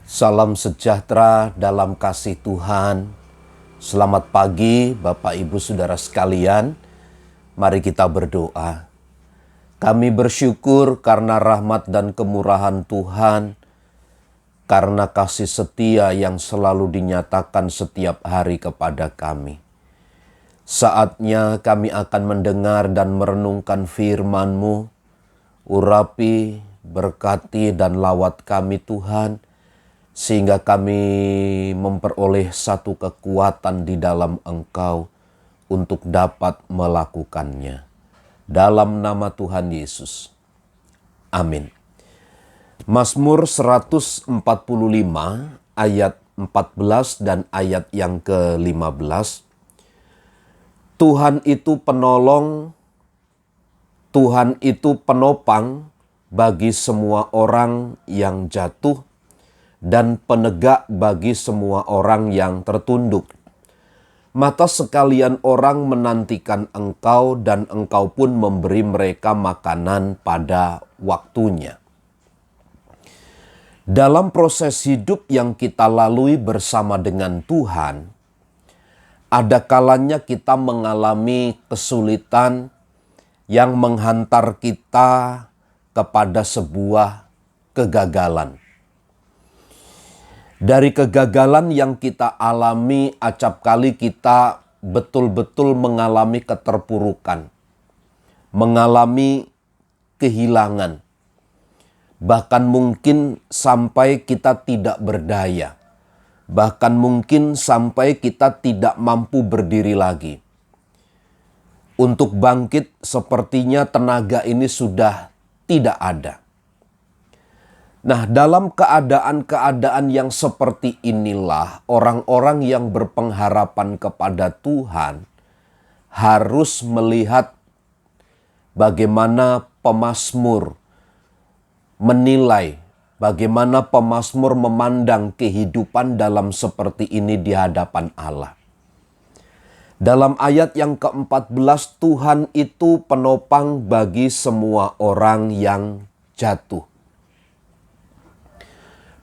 Salam sejahtera dalam kasih Tuhan. Selamat pagi Bapak Ibu Saudara sekalian. Mari kita berdoa. Kami bersyukur karena rahmat dan kemurahan Tuhan, karena kasih setia yang selalu dinyatakan setiap hari kepada kami. Saatnya kami akan mendengar dan merenungkan firman-Mu. Urapi, berkati dan lawat kami Tuhan, sehingga kami memperoleh satu kekuatan di dalam Engkau untuk dapat melakukannya. Dalam nama Tuhan Yesus. Amin. Mazmur 145 ayat 14 dan ayat yang ke-15. Tuhan itu penolong, Tuhan itu penopang bagi semua orang yang jatuh, dan penegak bagi semua orang yang tertunduk. Mata sekalian orang menantikan Engkau, dan Engkau pun memberi mereka makanan pada waktunya. Dalam proses hidup yang kita lalui bersama dengan Tuhan, ada kalanya kita mengalami kesulitan yang menghantar kita kepada sebuah kegagalan. Dari kegagalan yang kita alami, acap kali kita betul-betul mengalami keterpurukan, mengalami kehilangan, bahkan mungkin sampai kita tidak berdaya, bahkan mungkin sampai kita tidak mampu berdiri lagi. Untuk bangkit sepertinya tenaga ini sudah tidak ada. Nah, dalam keadaan-keadaan yang seperti inilah orang-orang yang berpengharapan kepada Tuhan harus melihat bagaimana pemazmur menilai, bagaimana pemazmur memandang kehidupan dalam seperti ini di hadapan Allah. Dalam ayat yang ke-14, Tuhan itu penopang bagi semua orang yang jatuh.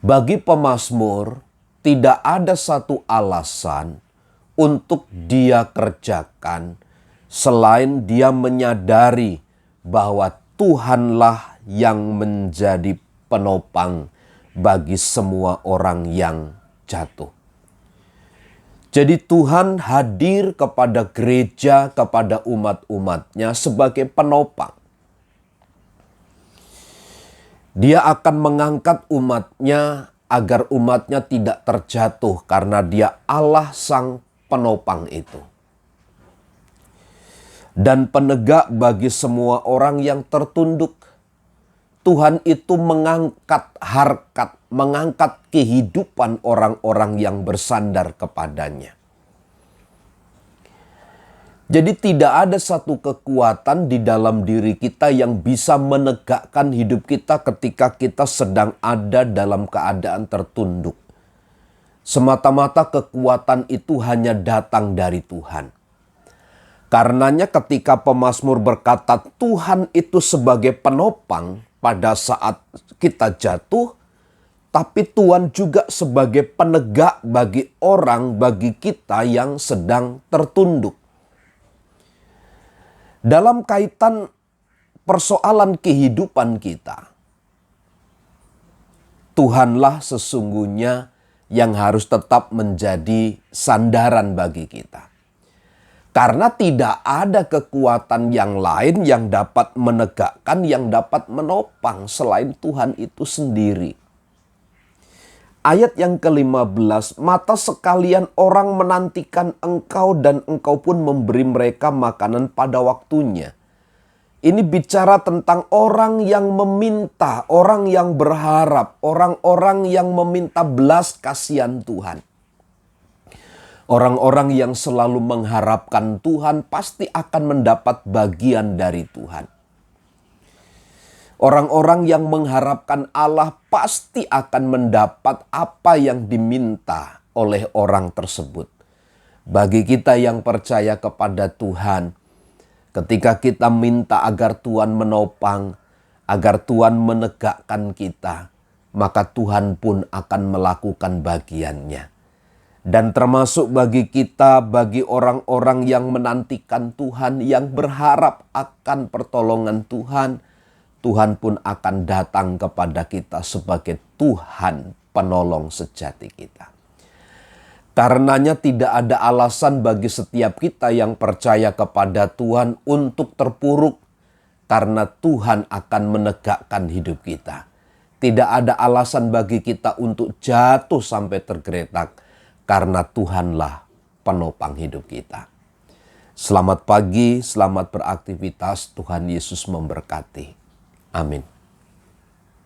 Bagi pemazmur, tidak ada satu alasan untuk dia kerjakan selain dia menyadari bahwa Tuhanlah yang menjadi penopang bagi semua orang yang jatuh. Jadi Tuhan hadir kepada gereja, kepada umat-umatnya sebagai penopang. Dia akan mengangkat umatnya agar umatnya tidak terjatuh karena dia Allah sang penopang itu. Dan penegak bagi semua orang yang tertunduk. Tuhan itu mengangkat harkat, mengangkat kehidupan orang-orang yang bersandar kepadanya. Jadi tidak ada satu kekuatan di dalam diri kita yang bisa menegakkan hidup kita ketika kita sedang ada dalam keadaan tertunduk. Semata-mata kekuatan itu hanya datang dari Tuhan. Karenanya ketika pemazmur berkata Tuhan itu sebagai penopang pada saat kita jatuh, tapi Tuhan juga sebagai penegak bagi orang, bagi kita yang sedang tertunduk. Dalam kaitan persoalan kehidupan kita, Tuhanlah sesungguhnya yang harus tetap menjadi sandaran bagi kita. Karena tidak ada kekuatan yang lain yang dapat menegakkan, yang dapat menopang selain Tuhan itu sendiri. Ayat yang ke-15, mata sekalian orang menantikan Engkau dan Engkau pun memberi mereka makanan pada waktunya. Ini bicara tentang orang yang meminta, orang yang berharap, orang-orang yang meminta belas kasihan Tuhan. Orang-orang yang selalu mengharapkan Tuhan pasti akan mendapat bagian dari Tuhan. Orang-orang yang mengharapkan Allah pasti akan mendapat apa yang diminta oleh orang tersebut. Bagi kita yang percaya kepada Tuhan, ketika kita minta agar Tuhan menopang, agar Tuhan menegakkan kita, maka Tuhan pun akan melakukan bagiannya. Dan termasuk bagi kita, bagi orang-orang yang menantikan Tuhan, yang berharap akan pertolongan Tuhan, Tuhan pun akan datang kepada kita sebagai Tuhan penolong sejati kita. Karenanya tidak ada alasan bagi setiap kita yang percaya kepada Tuhan untuk terpuruk, karena Tuhan akan menegakkan hidup kita. Tidak ada alasan bagi kita untuk jatuh sampai tergeletak, karena Tuhanlah penopang hidup kita. Selamat pagi, selamat beraktivitas, Tuhan Yesus memberkati. Amin.